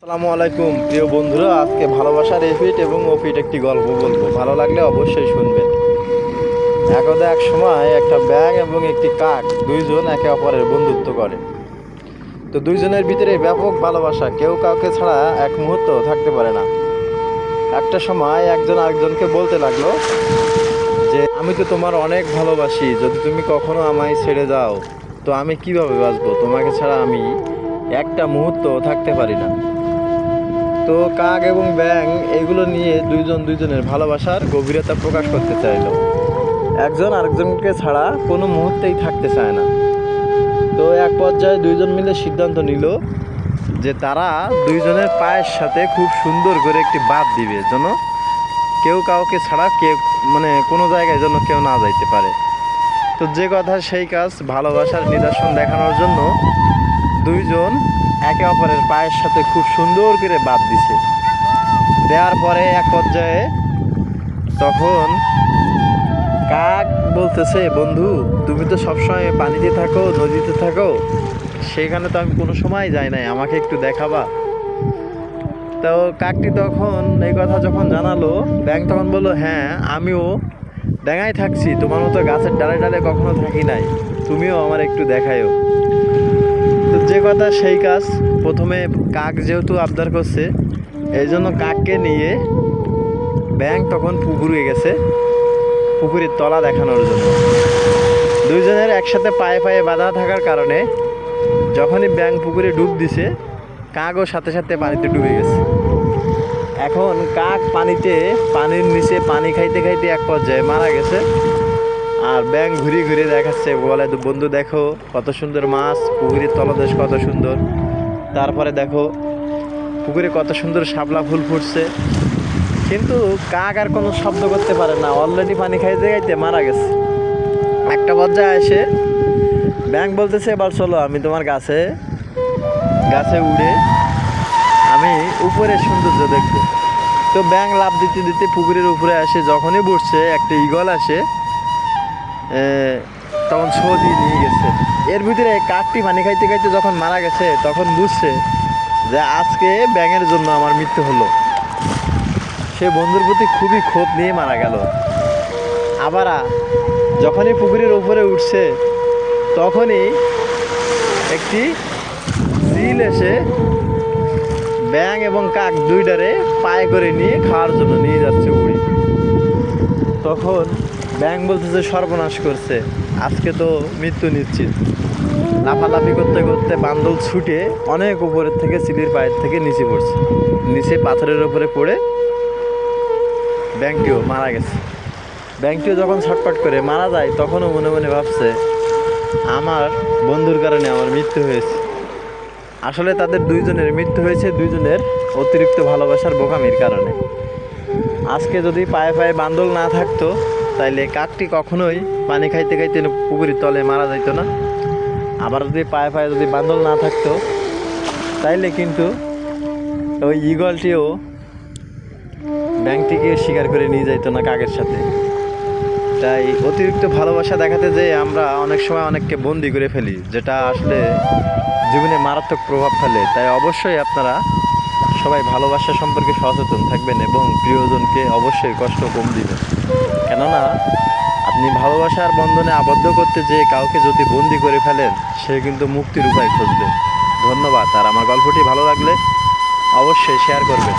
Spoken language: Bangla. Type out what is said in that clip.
আসসালামু আলাইকুম প্রিয় বন্ধুরা, আজকে ভালোবাসার এফিট এবং ওফিট একটি গল্প বলবো। ভালো লাগলে অবশ্যই শুনবেন। একদা এক সময় একটা ব্যাঙ এবং একটি কাক দুইজন একে অপরের বন্ধুত্ব করে। তো দুইজনের ভিতরে ব্যাপক ভালোবাসা, কেউ কাউকে ছাড়া এক মুহূর্ত থাকতে পারে না। একটা সময় একজন আরেকজনকে বলতে লাগলো যে আমি তো তোমার অনেক ভালোবাসি, যদি তুমি কখনো আমায় ছেড়ে যাও তো আমি কিভাবে বাঁচবো, তোমাকে ছাড়া আমি একটা মুহূর্ত থাকতে পারি না। তো কাক এবং ব্যাঙ এগুলো নিয়ে দুইজনের ভালোবাসার গভীরতা প্রকাশ করতে চাইলো। একজন আরেকজনকে ছাড়া কোনো মুহূর্তেই থাকতে চায় না। তো এক পর্যায়ে দুইজন মিলে সিদ্ধান্ত নিল যে তারা দুইজনের পায়ের সাথে খুব সুন্দর করে একটি বাঁধ দিবে, যেন কেউ কাউকে ছাড়া কোনো জায়গায় যেন কেউ না যাইতে পারে। তো যে কথা সেই কাজ, ভালোবাসার নিদর্শন দেখানোর জন্য দুইজন একে অপরের পায়ের সাথে খুব সুন্দর করে বাঁধ দিছে। দেওয়ার পরে এক পর্যায়ে তখন কাক বলতেছে, বন্ধু তুমি তো সবসময় পানিতে থাকো, নদীতে থাকো, সেখানে তো আমি কোনো সময় যাই নাই, আমাকে একটু দেখাবা? তো কাকটি তখন এই কথা যখন জানালো, ব্যাঙ তখন বললো, হ্যাঁ আমিও ডাঙায় থাকছি, তোমার মতো গাছের ডালে ডালে কখনো থাকি নাই, তুমিও আমার একটু দেখায়ও। তো যে কথা সেই কাজ, প্রথমে কাক যেহেতু আবদার করছে, এই জন্য কাককে নিয়ে ব্যাঙ তখন পুকুরে গেছে, পুকুরের তলা দেখানোর জন্য। দুইজনের একসাথে পায়ে পায়ে বাঁধা থাকার কারণে যখনই ব্যাঙ পুকুরে ডুব দিছে, কাকও সাথে সাথে পানিতে ডুবে গেছে। এখন কাক পানির নিচে পানি খাইতে খাইতে এক পর্যায়ে মারা গেছে। আর ব্যাঙ ঘুরে ঘুরে দেখাচ্ছে, বলে বন্ধু দেখো কত সুন্দর মাছ, পুকুরের তলদেশ কত সুন্দর, তারপরে দেখো পুকুরে কত সুন্দর শাপলা ফুল ফুটছে। কিন্তু কাক আর কোনো শব্দ করতে পারে না, অলরেডি পানি খাইতে খাইতে মারা গেছে। একটা পর্যায়ে এসে ব্যাঙ বলতেছে, এবার চলো আমি তোমার গাছে উড়ে আমি উপরে সৌন্দর্য দেখব। তো ব্যাঙ লাফ দিতে দিতে পুকুরের উপরে আসে, যখনই বসছে একটা ঈগল আসে তখন ছো দিয়ে নিয়ে গেছে। এর ভিতরে কাকটি পানি খাইতে খাইতে যখন মারা গেছে, তখন বুঝছে যে আজকে ব্যাঙের জন্য আমার মৃত্যু হলো। সে বন্ধুর প্রতি খুবই ক্ষোভ নিয়ে মারা গেল। আবার যখনই পুকুরের উপরে উঠছে, তখনই একটি চিল এসে ব্যাঙ এবং কাক দুইটারে পায়ে করে নিয়ে খাওয়ার জন্য নিয়ে যাচ্ছে উড়ে। তখন ব্যাঙ বলতেছে, সর্বনাশ করছে, আজকে তো মৃত্যু নিশ্চিত। লাফালাফি করতে করতে বান্দল ছুটে অনেক উপরের থেকে চিলির পায়ের থেকে নিচে পড়ছে। নিচে পাথরের উপরে পড়ে ব্যাঙটিও মারা গেছে। ব্যাঙটিও যখন ছটপট করে মারা যায়, তখনও মনে মনে ভাবছে, আমার বন্ধুর কারণে আমার মৃত্যু হয়েছে। আসলে তাদের দুইজনের মৃত্যু হয়েছে দুইজনের অতিরিক্ত ভালোবাসার বোকামির কারণে। আজকে যদি পায়ে পায়ে বান্দল না থাকতো, তাইলে কাকটি কখনোই পানি খাইতে খাইতে পুকুরের তলে মারা যাইত না। আবার যদি পায়ে পায়ে যদি বান্দল না থাকতো, তাইলে কিন্তু ওই ঈগলটিও ব্যাঙটিকে শিকার করে নিয়ে যাইতো না কাকের সাথে। তাই অতিরিক্ত ভালোবাসা দেখাতে যেয়ে আমরা অনেক সময় অনেককে বন্দি করে ফেলি, যেটা আসলে জীবনে মারাত্মক প্রভাব ফেলে। তাই অবশ্যই আপনারা সবাই ভালোবাসা সম্পর্কে সচেতন থাকবেন এবং প্রিয়জনকে অবশ্যই কষ্ট কম দিবেন। কেননা আপনি ভালোবাসার বন্ধনে আবদ্ধ করতে যেয়ে কাউকে যদি বন্দি করে ফেলেন, সে কিন্তু মুক্তির উপায় খুঁজবে। ধন্যবাদ। আর আমার গল্পটি ভালো লাগলে অবশ্যই শেয়ার করবেন।